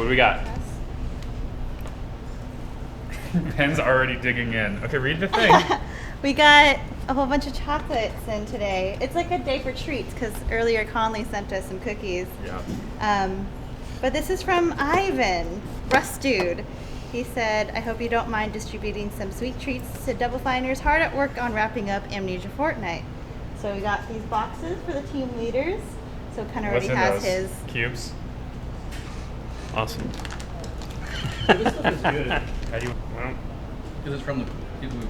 What do we got? Ben's already digging in. Okay, read the thing. We got a whole bunch of chocolates in today. It's like a day for treats because earlier Conley sent us some cookies. Yeah. But this is from Ivan, Rust Dude. He said, I hope you don't mind distributing some sweet treats to Double Finers hard at work on wrapping up Amnesia Fortnight. So we got these boxes for the team leaders. So Ken already has his. Cubes. Awesome. This stuff is good. How do you, well, Because it's from the people who...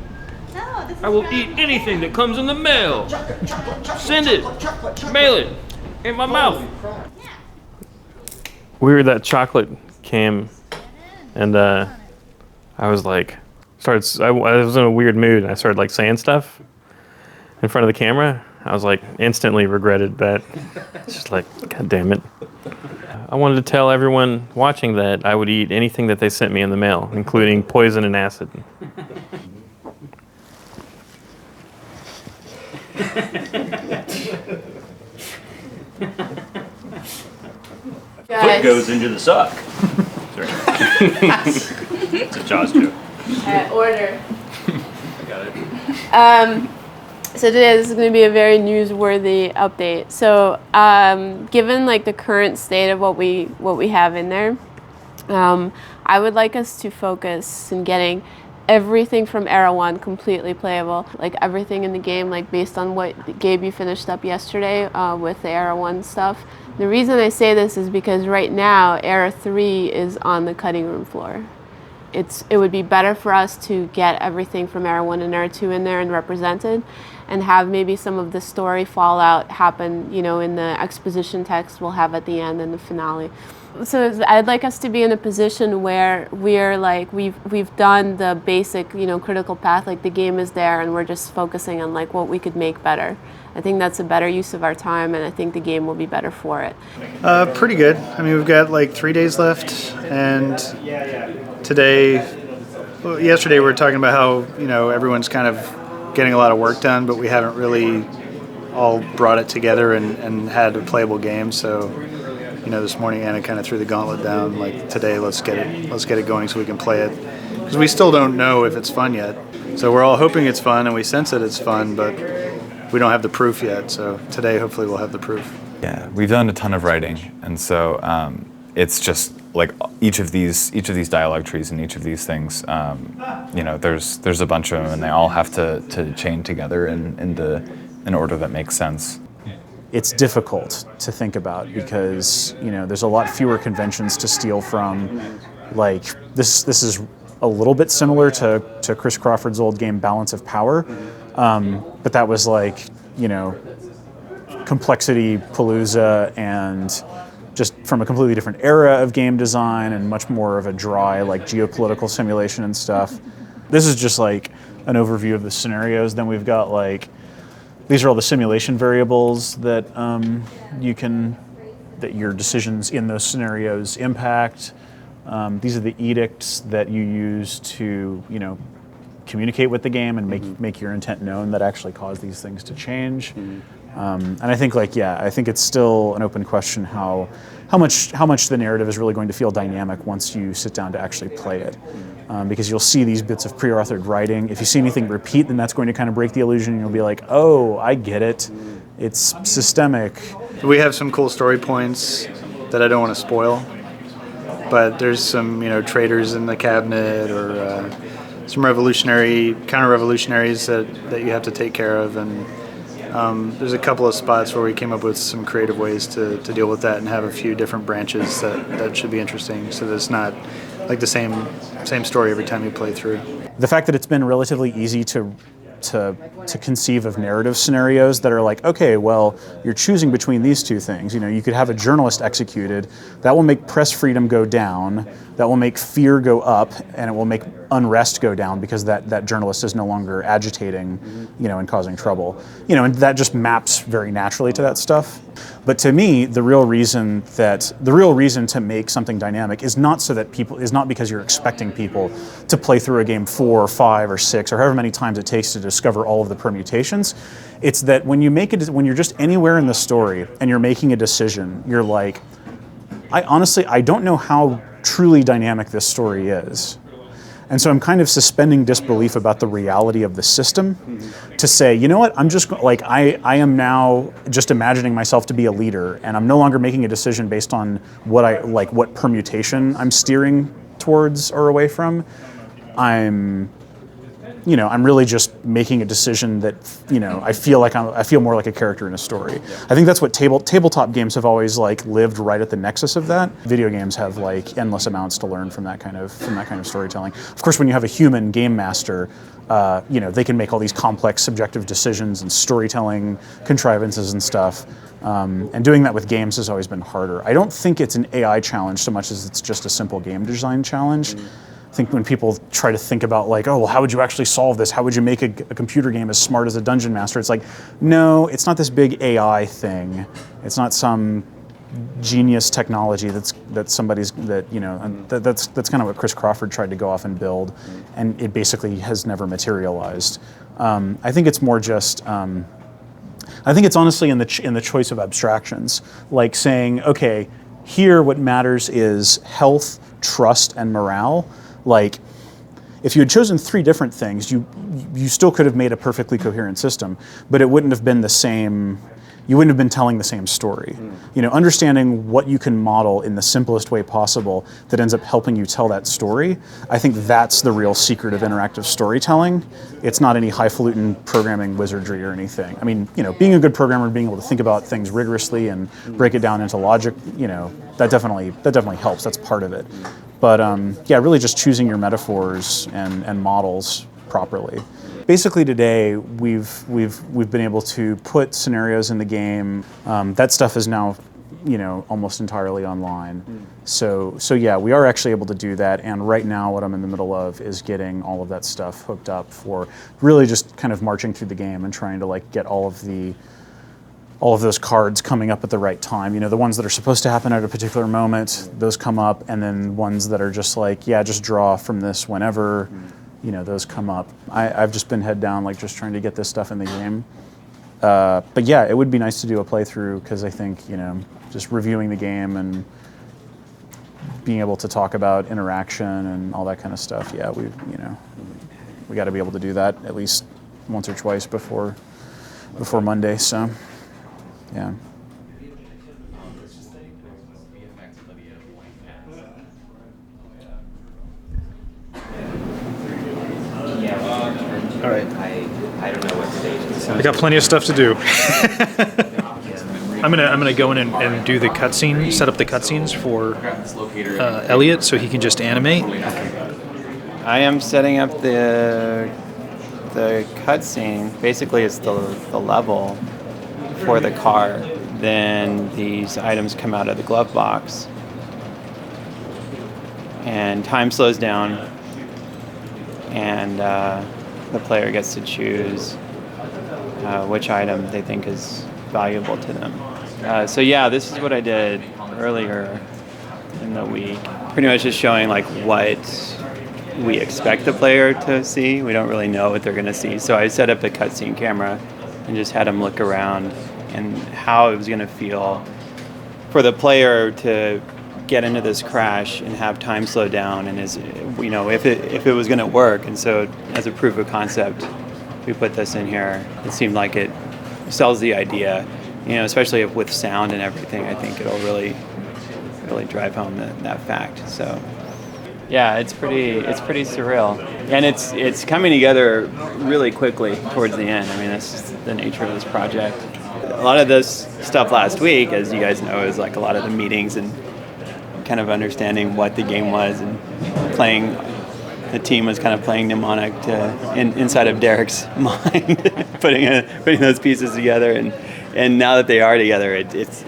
No, this is I will from eat anything that comes in the mail. Send it. Mail it. In my mouth. Yeah. We were at that chocolate cam, and I was like, I was in a weird mood, and I started like saying stuff in front of the camera. I was like, instantly regretted that. It's just like, God damn it. I wanted to tell everyone watching that I would eat anything that they sent me in the mail, including poison and acid. Foot goes into the sock. Sorry. It's a Jaws joke. Order. I got it. So today this is going to be a very newsworthy update. So given like the current state of what we have in there, I would like us to focus in getting everything from Era 1 completely playable. Like everything in the game, like based on what Gabe you finished up yesterday with the Era 1 stuff. The reason I say this is because right now Era 3 is on the cutting room floor. It would be better for us to get everything from Era 1 and Era 2 in there and represented, and have maybe some of the story fallout happen, in the exposition text we'll have at the end and the finale. So I'd like us to be in a position where we're like, we've done the basic, critical path, like the game is there and we're just focusing on like what we could make better. I think that's a better use of our time, and I think the game will be better for it. Pretty good. I mean, we've got like 3 days left, and yesterday we were talking about how, everyone's kind of getting a lot of work done, but we haven't really all brought it together and had a playable game. So, this morning Anna kind of threw the gauntlet down, like today, let's get it going so we can play it. Because we still don't know if it's fun yet. So we're all hoping it's fun, and we sense that it's fun, but we don't have the proof yet. So today, hopefully we'll have the proof. Yeah, we've done a ton of writing, and so it's just like each of these dialogue trees and each of these things, there's a bunch of them, and they all have to chain together in order that makes sense. It's difficult to think about because there's a lot fewer conventions to steal from. Like this is a little bit similar to Chris Crawford's old game Balance of Power, but that was like complexity palooza and just from a completely different era of game design and much more of a dry like geopolitical simulation and stuff. This is just like an overview of the scenarios. Then we've got like, these are all the simulation variables that that your decisions in those scenarios impact. These are the edicts that you use to communicate with the game and make your intent known that actually cause these things to change. And I think I think it's still an open question how much the narrative is really going to feel dynamic once you sit down to actually play it. Because you'll see these bits of pre-authored writing. If you see anything repeat, then that's going to kind of break the illusion, and you'll be like, oh, I get it. It's systemic. We have some cool story points that I don't want to spoil, but there's some traitors in the cabinet or some counter-revolutionaries that you have to take care of, and there's a couple of spots where we came up with some creative ways to deal with that and have a few different branches that should be interesting, so that it's not like the same story every time you play through. The fact that it's been relatively easy to conceive of narrative scenarios that are like, okay, well, you're choosing between these two things. You could have a journalist executed. That will make press freedom go down. That will make fear go up, and it will make unrest go down because that journalist is no longer agitating, and causing trouble. And that just maps very naturally to that stuff. But to me, the real reason to make something dynamic is not because you're expecting people to play through a game 4 or 5 or 6 or however many times it takes to discover all of the permutations. It's that when you're just anywhere in the story and you're making a decision, you're like, I don't know how truly dynamic this story is. And so I'm kind of suspending disbelief about the reality of the system to say, you know what, I'm just like, I am now just imagining myself to be a leader, and I'm no longer making a decision based on what permutation I'm steering towards or away from. I'm really just making a decision that, I feel more like a character in a story. I think that's what tabletop games have always lived right at the nexus of that. Video games have endless amounts to learn from that kind of storytelling. Of course, when you have a human game master, they can make all these complex subjective decisions and storytelling contrivances and stuff. And doing that with games has always been harder. I don't think it's an AI challenge so much as it's just a simple game design challenge. I think when people try to think about how would you actually solve this? How would you make a computer game as smart as a dungeon master? It's no, it's not this big AI thing. It's not some genius technology that's kind of what Chris Crawford tried to go off and build, and it basically has never materialized. I think it's more just. I think it's honestly in the choice of abstractions, like saying, okay, here what matters is health, trust, and morale. If you had chosen 3 different things, you still could have made a perfectly coherent system, but it wouldn't have been the same. You wouldn't have been telling the same story. Understanding what you can model in the simplest way possible that ends up helping you tell that story, I think that's the real secret of interactive storytelling. It's not any highfalutin programming wizardry or anything. I mean, being a good programmer, being able to think about things rigorously and break it down into logic, that definitely helps. That's part of it. But really just choosing your metaphors and models properly. Basically today we've been able to put scenarios in the game. That stuff is now almost entirely online. So yeah, we are actually able to do that. And right now what I'm in the middle of is getting all of that stuff hooked up for really just kind of marching through the game and trying to get all of those cards coming up at the right time. The ones that are supposed to happen at a particular moment, those come up, and then ones that are just just draw from this whenever, those come up. I've just been head down, just trying to get this stuff in the game. But yeah, it would be nice to do a playthrough, because I think, just reviewing the game and being able to talk about interaction and all that kind of stuff, yeah, we got to be able to do that at least once or twice before Monday, so. Yeah. All right. I don't know what stage. I got plenty of stuff to do. I'm gonna go in and do the cutscene, set up the cutscenes for Elliot, so he can just animate. I am setting up the cutscene. Basically, it's the level for the car. Then these items come out of the glove box, and time slows down, and the player gets to choose which item they think is valuable to them. So yeah, this is what I did earlier in the week. Pretty much just showing what we expect the player to see. We don't really know what they're going to see. So I set up a cutscene camera and just had them look around and how it was going to feel for the player to get into this crash and have time slow down, and if it was going to work. And so as a proof of concept, we put this in here. It seemed like it sells the idea, especially with sound and everything. I think it'll really drive home that fact. So yeah, it's pretty surreal, and it's coming together really quickly towards the end. I mean, that's just the nature of this project. A lot of this stuff last week, as you guys know, is a lot of the meetings and kind of understanding what the game was, and playing. The team was kind of playing mnemonic inside of Derek's mind, putting those pieces together, and now that they are together, it's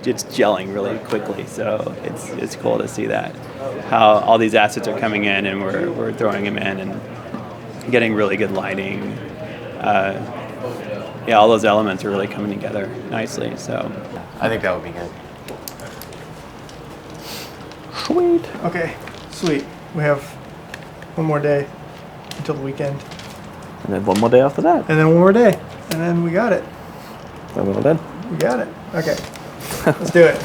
gelling really quickly. So it's cool to see that, how all these assets are coming in, and we're throwing them in and getting really good lighting. All those elements are really coming together nicely. So I think that would be good. Sweet. Okay, sweet. We have one more day until the weekend. And then one more day after that. And then one more day. And then we got it. Then we're all done. We got it. Okay. Let's do it.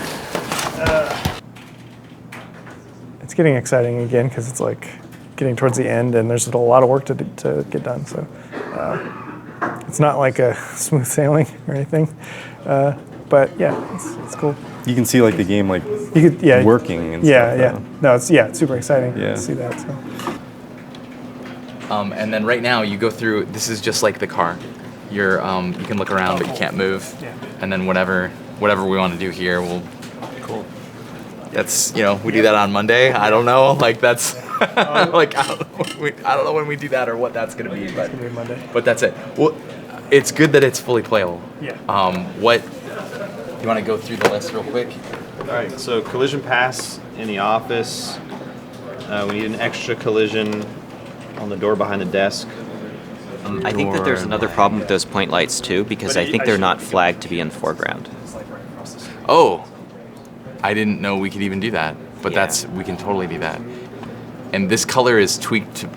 getting exciting again because it's like getting towards the end and there's a lot of work to get done. So it's not like a smooth sailing or anything, but yeah, it's cool. You can see like the game like working and stuff. Yeah. No, it's super exciting to see that. So. And then right now you go through. This is just like the car. You can look around, but you can't move. Yeah. And then whatever we want to do here, we'll. Cool. That's we do that on Monday. I don't know. Like that's like I don't know when we do that or what that's gonna be. But it's gonna be Monday. But that's it. Well, it's good that it's fully playable. Yeah. What? You want to go through the list real quick? All right. So collision pass in the office. We need an extra collision on the door behind the desk. I think that there's another problem with those point lights too, because I think they're not flagged to be in foreground. Oh, I didn't know we could even do that, but we can totally do that. And this color is tweaked to.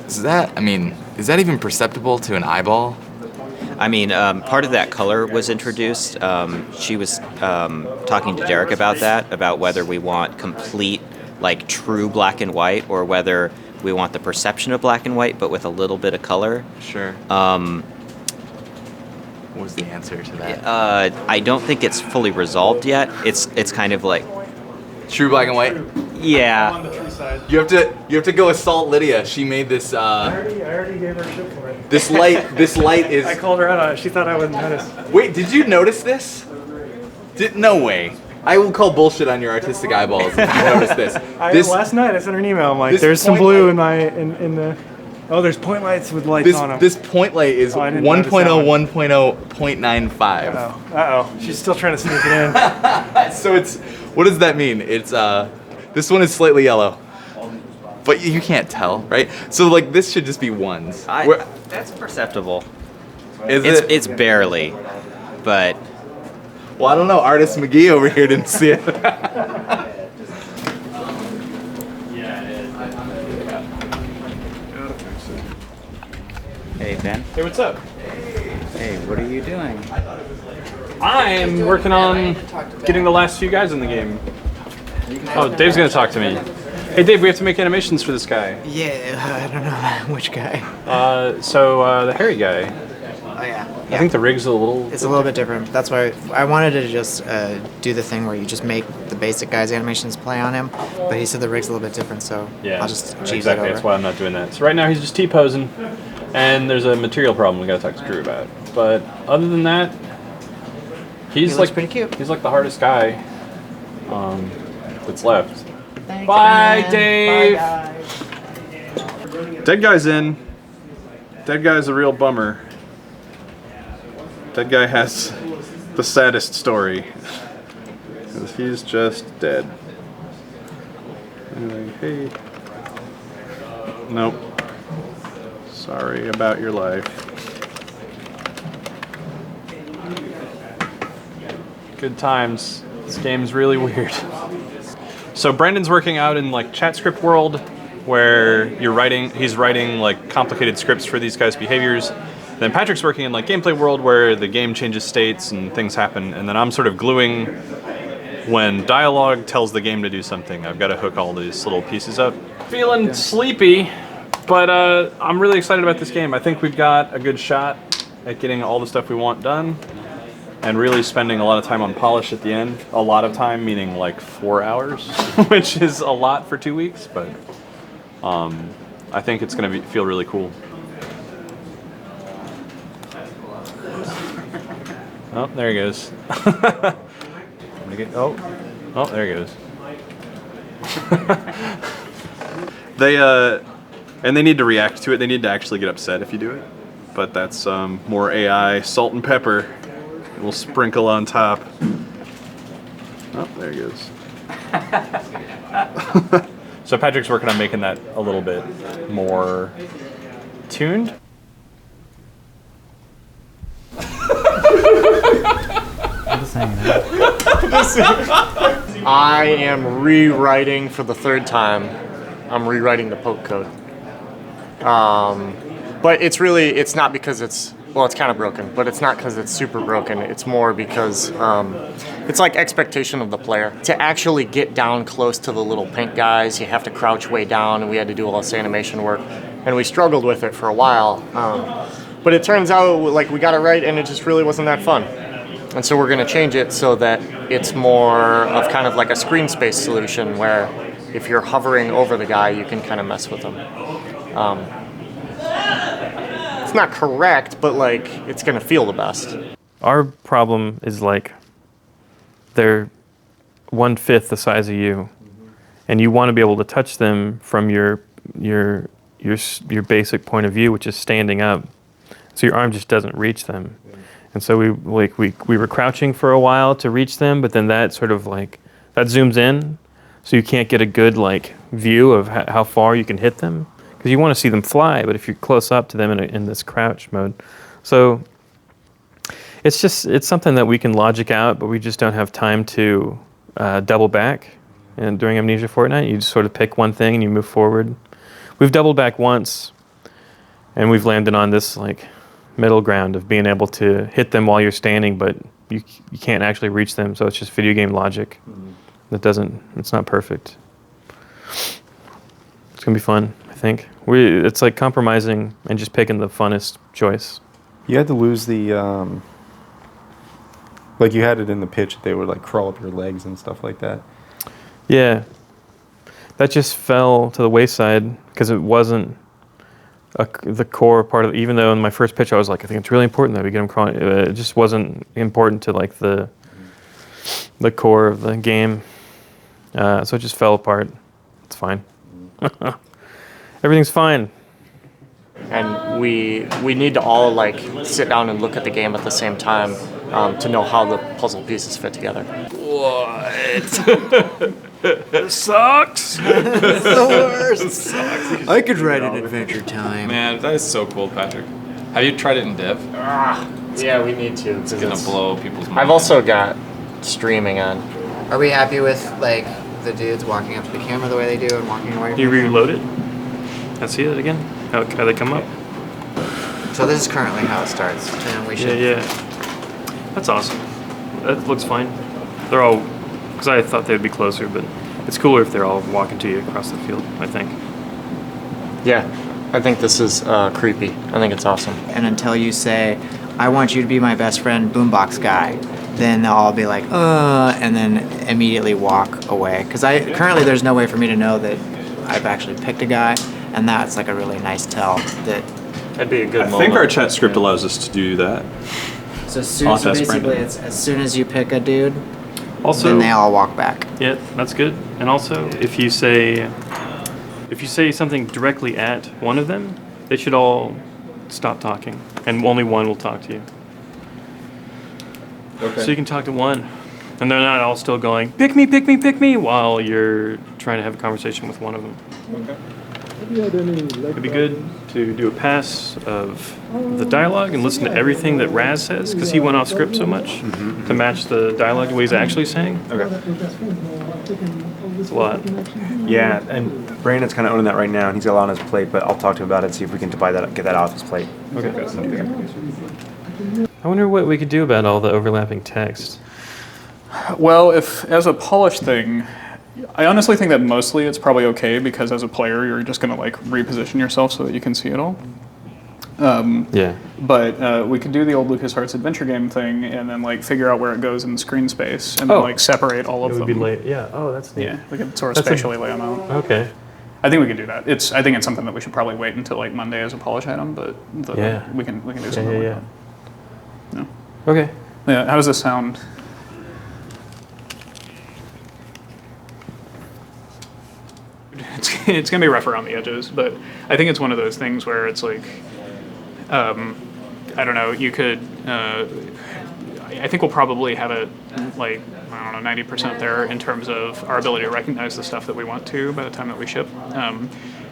Is that even perceptible to an eyeball? I mean, part of that color was introduced. She was talking to Derek about that, about whether we want complete, like true black and white, or whether we want the perception of black and white, but with a little bit of color. Sure. What was the answer to that? I don't think it's fully resolved yet. It's kind of like true black and white. Yeah. On the true side. You have to go assault Lydia. She made this. I already gave her shit for it. This light is. I called her out on it. She thought I wouldn't notice. Wait, did you notice this? No way. I will call bullshit on your artistic eyeballs if you notice this. Last night I sent her an email. I'm like, there's some blue in the. Oh, there's point lights with lights on them. This point light is 1.0, 1.0.95. Uh-oh. She's still trying to sneak it in. So what does that mean? It's this one is slightly yellow. But you can't tell, right? So like this should just be ones. That's perceptible. It's barely, but. Well, I don't know. Artist McGee over here didn't see it. Hey, Ben. Hey, what's up? Hey, what are you doing? I'm working on getting the last few guys in the game. Oh, Dave's gonna talk to me. Hey, Dave, we have to make animations for this guy. Yeah, I don't know which guy. The hairy guy. Oh yeah. I think the rig's a little. It's a little bit different. That's why I wanted to just do the thing where you just make the basic guy's animations play on him, but he said the rig's a little bit different, so Yeah, I'll just cheese exactly. it over. That's why I'm not doing that. So right now he's just T-posing, and there's a material problem we gotta talk to Drew about. But other than that, he's looks like pretty cute. He's like the hardest guy that's left. Thanks, Bye, man. Dave. Bye, Dead guy's in. Dead guy's a real bummer. Dead guy has the saddest story. 'Cause he's just dead. Anyway, hey. Nope. Sorry about your life. Good times. This game's really weird. So Brandon's working out in like chat script world, where he's writing like complicated scripts for these guys' behaviors. Then Patrick's working in like gameplay world, where the game changes states and things happen. And then I'm sort of gluing when dialogue tells the game to do something. I've got to hook all these little pieces up. Feeling sleepy, but I'm really excited about this game. I think we've got a good shot at getting all the stuff we want done, and really spending a lot of time on polish at the end. A lot of time, meaning like 4 hours, which is a lot for 2 weeks, but I think it's going to feel really cool. Oh, there he goes. Oh, there he goes. They need to react to it. They need to actually get upset if you do it. But that's more AI, salt and pepper. We'll sprinkle on top. Oh, there he goes. So Patrick's working on making that a little bit more tuned. I am rewriting for the third time. I'm rewriting the poke code. But it's not because it's well, it's kind of broken, but it's not because it's super broken. It's more because it's like expectation of the player. To actually get down close to the little pink guys, you have to crouch way down, and we had to do all this animation work. And we struggled with it for a while. But it turns out like we got it right, and it just really wasn't that fun. And so we're going to change it so that it's more of kind of like a screen space solution where if you're hovering over the guy, you can kind of mess with them. It's not correct, but like it's going to feel the best. Our problem is like they're 1/5 the size of you, and you want to be able to touch them from your basic point of view, which is standing up. So your arm just doesn't reach them. And so we were crouching for a while to reach them, but then that sort of like that zooms in, so you can't get a good like view of how far you can hit them, because you want to see them fly, but if you're close up to them in this crouch mode. So it's something that we can logic out, but we just don't have time to double back. And during Amnesia Fortnight, you just sort of pick one thing and you move forward. We've doubled back once, and we've landed on this like middle ground of being able to hit them while you're standing, but you can't actually reach them. So it's just video game logic. It's not perfect. It's gonna be fun, I think. It's like compromising and just picking the funnest choice. You had to lose the, like you had it in the pitch that they would like crawl up your legs and stuff like that. Yeah, that just fell to the wayside because it wasn't the core part of it. Even though in my first pitch I was like, I think it's really important that we get them crawling. It just wasn't important to like the core of the game. So it just fell apart. It's fine. Everything's fine. And we need to all like sit down and look at the game at the same time to know how the puzzle pieces fit together. What? This sucks. It's the worst. It sucks. I could write an Adventure Time. Man, that is so cool, Patrick. Have you tried it in Dev? Yeah, we need to. It's gonna blow people's minds. I've also got streaming on. Are we happy with like the dudes walking up to the camera the way they do and walking away? Do you reload it? Let's see it again. How they come up? So this is currently how it starts, and we should. Yeah. That's awesome. That looks fine. They're all, because I thought they'd be closer, but it's cooler if they're all walking to you across the field, I think. Yeah, I think this is creepy. I think it's awesome. And until you say, "I want you to be my best friend, boombox guy," then they'll all be like, and then immediately walk away. Because currently there's no way for me to know that I've actually picked a guy, and that's like a really nice tell that. That'd be a good I think our chat script allows us to do that. So basically, it's as soon as you pick a dude, then they all walk back. Yeah, that's good. And also, if you say something directly at one of them, they should all stop talking, and only one will talk to you. Okay. So you can talk to one, and they're not all still going, pick me, pick me, pick me, while you're trying to have a conversation with one of them. Okay. It'd be good to do a pass of the dialogue and listen to everything that Raz says, because he went off script so much to match the dialogue to what he's actually saying. Okay. It's a lot. Yeah, and Brandon's kind of owning that right now, and he's got a lot on his plate, but I'll talk to him about it and see if we can get that off his plate. Okay. I wonder what we could do about all the overlapping text. Well, if as a polished thing, I honestly think that mostly it's probably okay, because as a player you're just going to like reposition yourself so that you can see it all. Yeah. But we could do the old LucasArts adventure game thing and then like figure out where it goes in the screen space and then like separate all of them. Yeah. Oh, that's neat. Yeah, we could sort of spatially lay them out. Okay. I think we can do that. I think it's something that we should probably wait until like Monday as a polish item, but we can do something like that. Yeah. Okay. Yeah. How does this sound? It's gonna be rough around the edges, but I think it's one of those things where it's like, I don't know. You could. I think we'll probably have it like 90% there in terms of our ability to recognize the stuff that we want to by the time that we ship.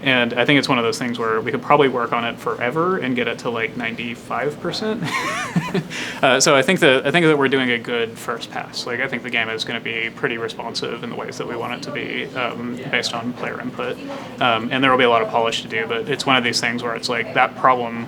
And I think it's one of those things where we could probably work on it forever and get it to like 95%. So I think that we're doing a good first pass. Like I think the game is going to be pretty responsive in the ways that we want it to be, based on player input. And there will be a lot of polish to do, but it's one of these things where it's like that problem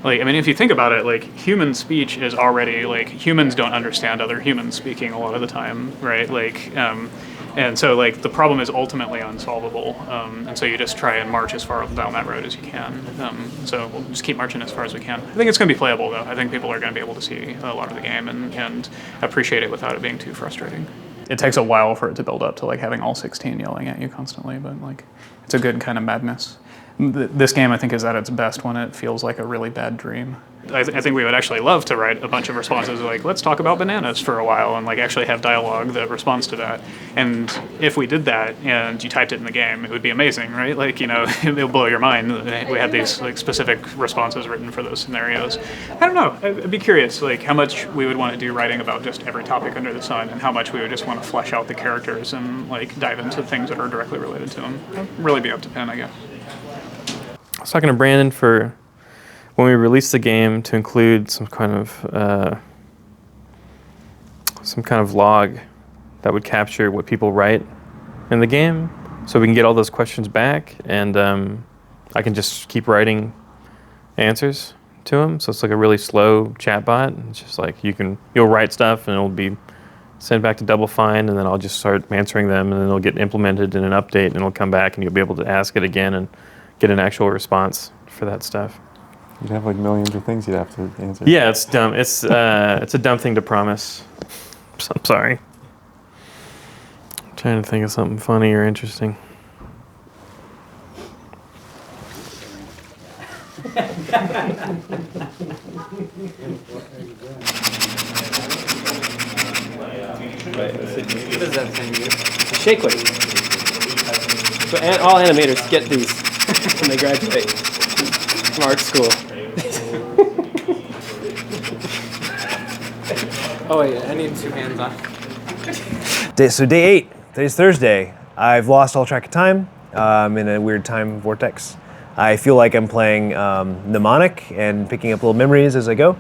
Like, I mean, if you think about it, like, human speech is already, like, humans don't understand other humans speaking a lot of the time, right? Like, and so, like, the problem is ultimately unsolvable. And so you just try and march as far down that road as you can. So we'll just keep marching as far as we can. I think it's going to be playable, though. I think people are going to be able to see a lot of the game and appreciate it without it being too frustrating. It takes a while for it to build up to, like, having all 16 yelling at you constantly, but, like, it's a good kind of madness. This game, I think, is at its best when it feels like a really bad dream. I think we would actually love to write a bunch of responses like, let's talk about bananas for a while, and like actually have dialogue that responds to that. And if we did that and you typed it in the game, it would be amazing, right? Like, you know, it'll blow your mind. We had these like specific responses written for those scenarios. I don't know. I'd be curious, like, how much we would want to do writing about just every topic under the sun, and how much we would just want to flesh out the characters and like dive into things that are directly related to them. It'd really be up to Penn, I guess. I was talking to Brandon for when we released the game to include some kind of log that would capture what people write in the game, so we can get all those questions back, and I can just keep writing answers to them. So it's like a really slow chat bot. It's just like you'll write stuff and it'll be sent back to Double Fine, and then I'll just start answering them, and then it'll get implemented in an update, and it'll come back, and you'll be able to ask it again and get an actual response for that stuff. You'd have like millions of things you'd have to answer. Yeah, it's dumb. It's a dumb thing to promise. I'm sorry. I'm trying to think of something funny or interesting. What does that thing do? Shake weight. But all animators get these when they graduate from art school. Oh wait, I need 2 hands on. So day 8, today's Thursday. I've lost all track of time. I'm in a weird time vortex. I feel like I'm playing mnemonic and picking up little memories as I go.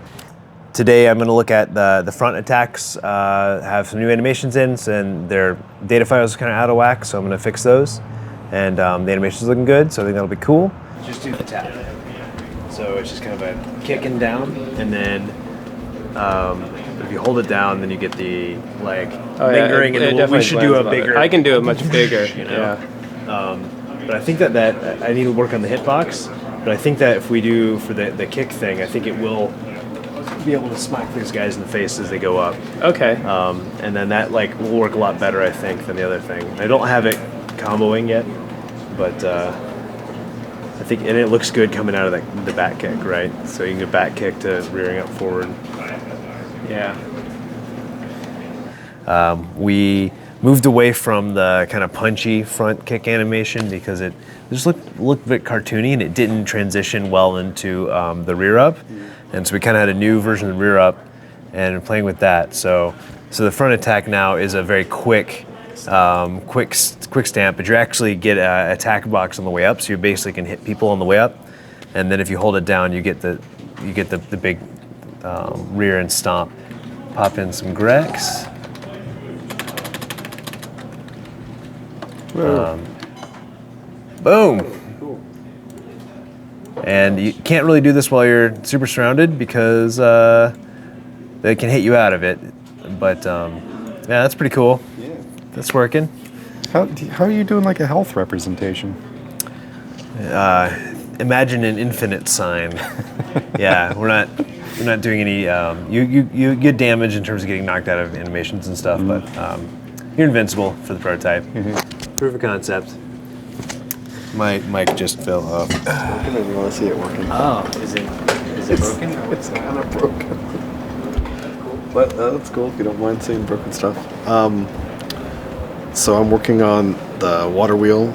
Today I'm going to look at the front attacks, have some new animations in, and their data files are kind of out of whack, so I'm going to fix those. And the animation's looking good, so I think that'll be cool. Just do the tap. So it's just kind of a kicking down, and then if you hold it down, then you get the like lingering, and we should do a bigger. I can do it much bigger, you know. Yeah. But I think that I need to work on the hitbox. But I think that if we do for the kick thing, I think it will be able to smack these guys in the face as they go up. Okay. And then that like will work a lot better, I think, than the other thing. I don't have it comboing yet, but I think, and it looks good coming out of the back kick, right? So you can get back kick to rearing up forward. Yeah. We moved away from the kind of punchy front kick animation because it just looked a bit cartoony, and it didn't transition well into the rear up. And so we kind of had a new version of the rear up and playing with that. So the front attack now is a very quick stamp, but you actually get an attack box on the way up, so you basically can hit people on the way up. And then if you hold it down, you get the big rear and stomp. Pop in some Grex. Boom. And you can't really do this while you're super surrounded because they can hit you out of it. But yeah, that's pretty cool. Yeah. That's working. How are you doing like a health representation? Imagine an infinite sign. Yeah, we're not doing any. You get damage in terms of getting knocked out of animations and stuff, but you're invincible for the prototype. Proof of concept. My mic just fell off. I don't want to see it working. Oh, is it broken? It's kind of broken. But that's cool if you don't mind seeing broken stuff. So I'm working on the water wheel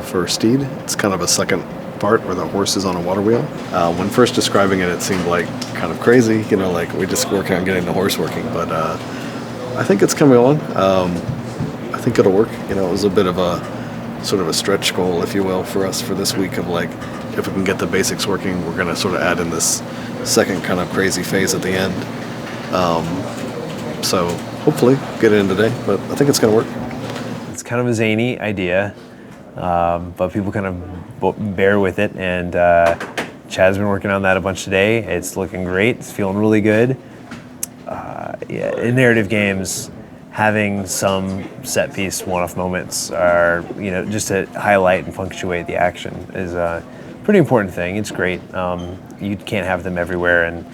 for Steed. It's kind of a second part where the horse is on a water wheel. When first describing it, it seemed like kind of crazy, you know, like we just working on getting the horse working. But I think it's coming along. I think it'll work. You know, it was a bit of a sort of a stretch goal, if you will, for us for this week of like, if we can get the basics working, we're going to sort of add in this second kind of crazy phase at the end. So hopefully get it in today, but I think it's going to work. It's kind of a zany idea, but people kind of bear with it and Chad's been working on that a bunch today. It's looking great. It's feeling really good. In narrative games, having some set piece one-off moments are, just to highlight and punctuate the action is a pretty important thing. It's great. You can't have them everywhere, and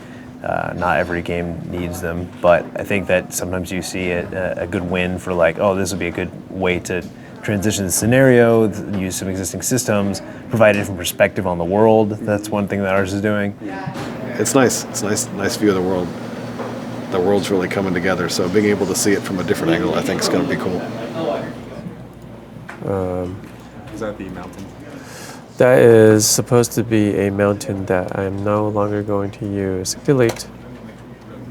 not every game needs them. But I think that sometimes you see a good win for like, oh, this would be a good way to transition the scenario, use some existing systems, provide a different perspective on the world. That's one thing that ours is doing. It's nice. It's nice view of the world. The world's really coming together, so being able to see it from a different angle, I think, is going to be cool. Is that the mountain? That is supposed to be a mountain that I'm no longer going to use. Delete.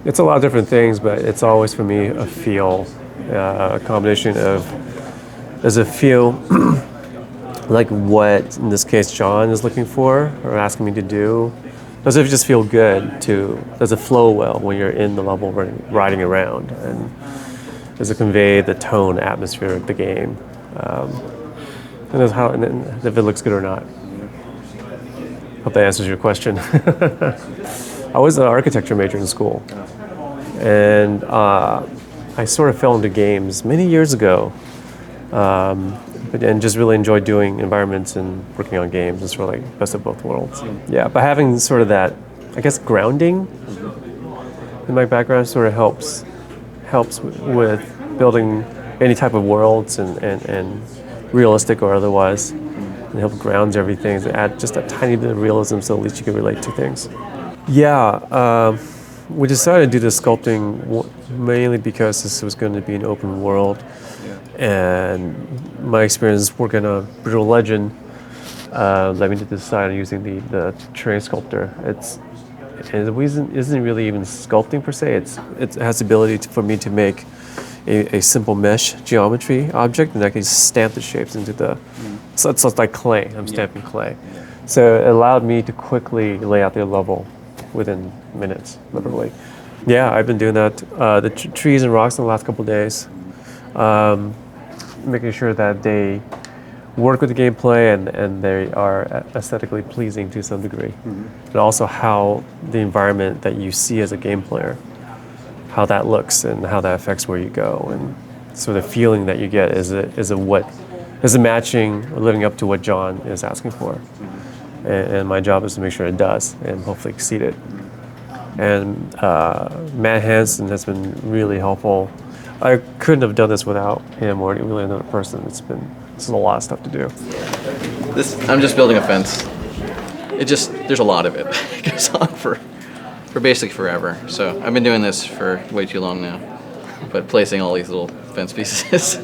It's a lot of different things, but it's always for me a feel, a combination of, does it feel like what, in this case, John is looking for or asking me to do? Does it just feel good does it flow well when you're in the level riding around? And does it convey the tone, atmosphere of the game? And if it looks good or not. Hope that answers your question. I was an architecture major in school. And I sort of fell into games many years ago. And just really enjoyed doing environments and working on games. It's really best of both worlds. Yeah, but having sort of that, I guess, grounding in my background sort of helps with building any type of worlds and realistic or otherwise, and help grounds everything and add just a tiny bit of realism so at least you can relate to things. Yeah, we decided to do the sculpting mainly because this was going to be an open world. And my experience working on Brutal Legend led me to decide on using the terrain sculptor. The reason isn't really even sculpting per se. It has the ability for me to make a simple mesh geometry object, and I can stamp the shapes into the. So it's like clay. I'm stamping clay. So it allowed me to quickly lay out the level within minutes, literally. Yeah, I've been doing that. The trees and rocks in the last couple of days. Making sure that they work with the gameplay and they are aesthetically pleasing to some degree. And also how the environment that you see as a game player, how that looks and how that affects where you go. And so the feeling that you get is it matching or living up to what John is asking for. And my job is to make sure it does and hopefully exceed it. And Matt Hansen has been really helpful. I couldn't have done this without him or really another person. It's a lot of stuff to do. I'm just building a fence. There's a lot of it. It goes on for basically forever. So I've been doing this for way too long now, but placing all these little fence pieces.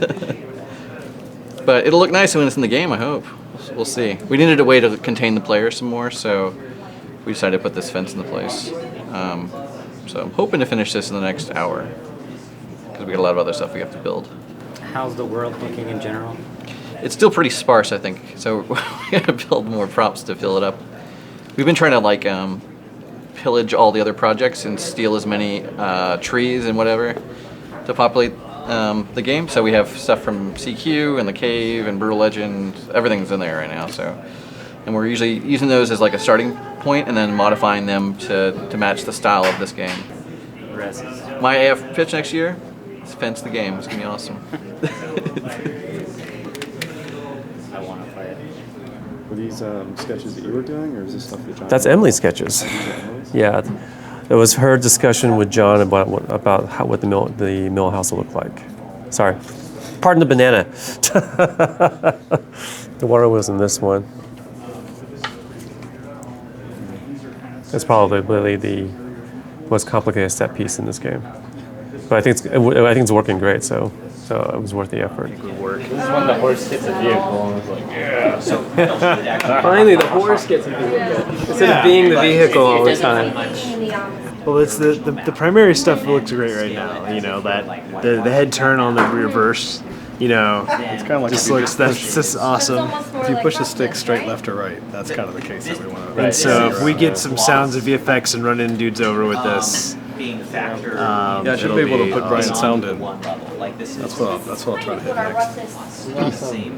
But it'll look nice when it's in the game, I hope. We'll see. We needed a way to contain the player some more, so we decided to put this fence into place. So I'm hoping to finish this in the next hour, because we got a lot of other stuff we have to build. How's the world looking in general? It's still pretty sparse, I think, so we gotta build more props to fill it up. We've been trying to pillage all the other projects and steal as many trees and whatever to populate the game. So we have stuff from CQ and the Cave and Brutal Legend. Everything's in there right now. And we're usually using those as like a starting point and then modifying them to match the style of this game. My AF pitch next year is fence the game. It's gonna be awesome. I want to play it. Were these sketches that you were doing, or is this stuff that John? That's Emily's sketches. Yeah, it was her discussion with John about what the mill house will look like. Sorry, pardon the banana. The water was in this one. It's probably really the most complicated set piece in this game, but I think it's working great. So it was worth the effort. This is when the horse hits a vehicle and it's like, yeah. Finally, the horse gets a vehicle instead of being the vehicle all the time. Well, it's the primary stuff looks great right now. You know, that the head turn on the reverse. You know, it's kind of like that's just awesome. If you push the stick straight left or right, that's kind of the case that we want to. And so if we get some sounds of VFX and running dudes over with this, yeah, I should be able to put Brian sound in. That's what I'll try to hit next.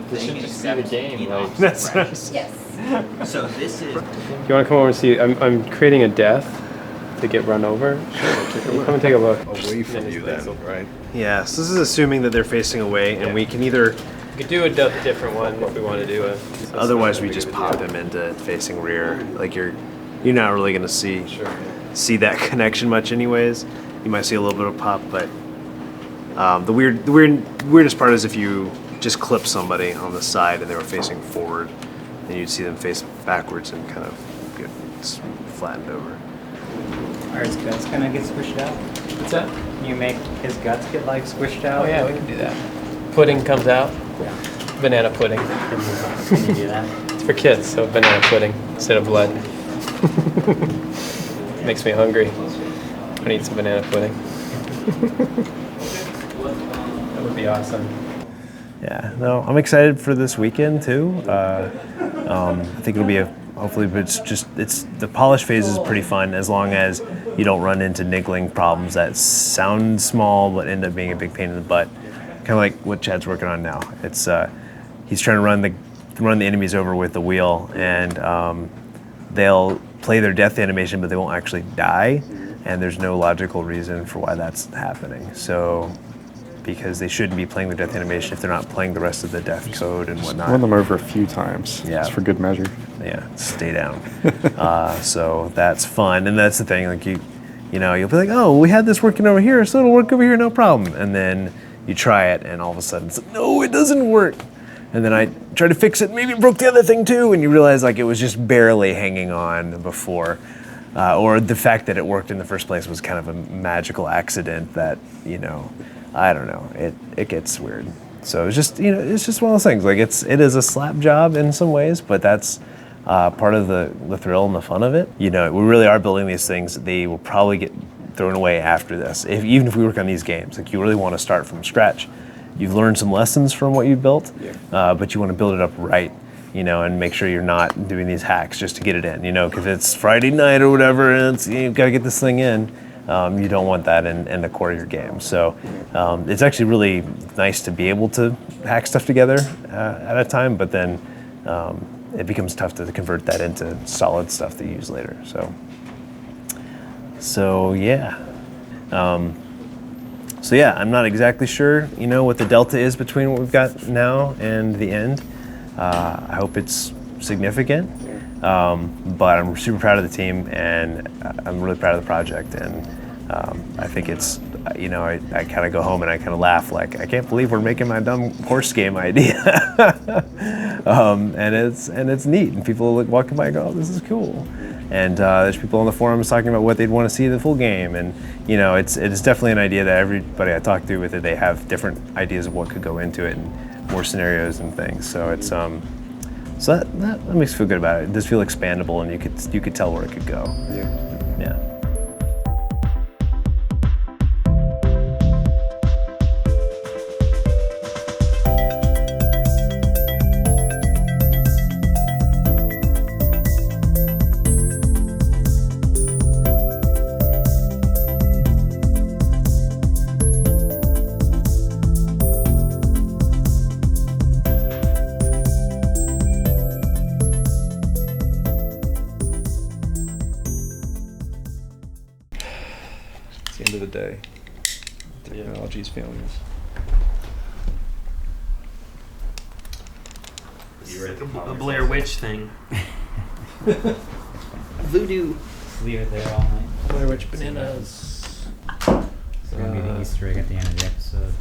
This should just be the game. Like, That's nice. Yes. So this is. If you want to come over and see, I'm creating a death to get run over. Come and take a look. Away from you then, right? Yeah, so this is assuming that they're facing away, and we can either. We could do a different one if we want to do a. Otherwise, we just pop him into facing rear. Like you're not really gonna see that connection much, anyways. You might see a little bit of pop, but the weirdest part is if you just clip somebody on the side and they were facing forward, then you'd see them face backwards and kind of get flattened over. Are his guts gonna get squished out? What's that? Can you make his guts get like squished out? Oh yeah, we can do that. Pudding comes out. Yeah. Banana pudding. Can you do that? It's for kids, so banana pudding instead of blood. Makes me hungry. I need some banana pudding. That would be awesome. Yeah, no, I'm excited for this weekend too. I think it'll be hopefully, but it's the polish phase is pretty fun as long as you don't run into niggling problems that sound small but end up being a big pain in the butt. Kind of like what Chad's working on now. It's he's trying to run the enemies over with the wheel, and they'll play their death animation, but they won't actually die, and there's no logical reason for why that's happening. So, because they shouldn't be playing their death animation if they're not playing the rest of the death code and whatnot. Run them over a few times. Yeah. Just for good measure. Yeah, stay down. So that's fun, and that's the thing. Like you'll be like, oh, we had this working over here, so it'll work over here, no problem. And then you try it, and all of a sudden it's like, no, it doesn't work. And then I try to fix it, maybe it broke the other thing too, and you realize like it was just barely hanging on before. Or the fact that it worked in the first place was kind of a magical accident that, I don't know, it gets weird. So it's just, it's just one of those things. Like it is a slap job in some ways, but that's part of the thrill and the fun of it. We really are building these things. They will probably get thrown away after this. Even if we work on these games, like you really want to start from scratch. You've learned some lessons from what you've built, but you want to build it up right, and make sure you're not doing these hacks just to get it in, because it's Friday night or whatever, and you've got to get this thing in. You don't want that in the core of your game. So it's actually really nice to be able to hack stuff together at a time, but then it becomes tough to convert that into solid stuff that you use later. So yeah. So yeah, I'm not exactly sure, what the delta is between what we've got now and the end. I hope it's significant, but I'm super proud of the team, and I'm really proud of the project. And I think it's, I kind of go home and I kind of laugh like, I can't believe we're making my dumb horse game idea. And it's neat, and people are walking by and go, oh, this is cool. And there's people on the forums talking about what they'd want to see in the full game, and it's definitely an idea that everybody I talk to with it, they have different ideas of what could go into it and more scenarios and things. So it's so that makes me feel good about it. It does feel expandable, and you could tell where it could go. Yeah. It's the end of the day. Technology's failing us. The Blair Witch thing. Voodoo. Leave it there all night. Blair Witch bananas. It's gonna be the Easter egg at the end of the episode.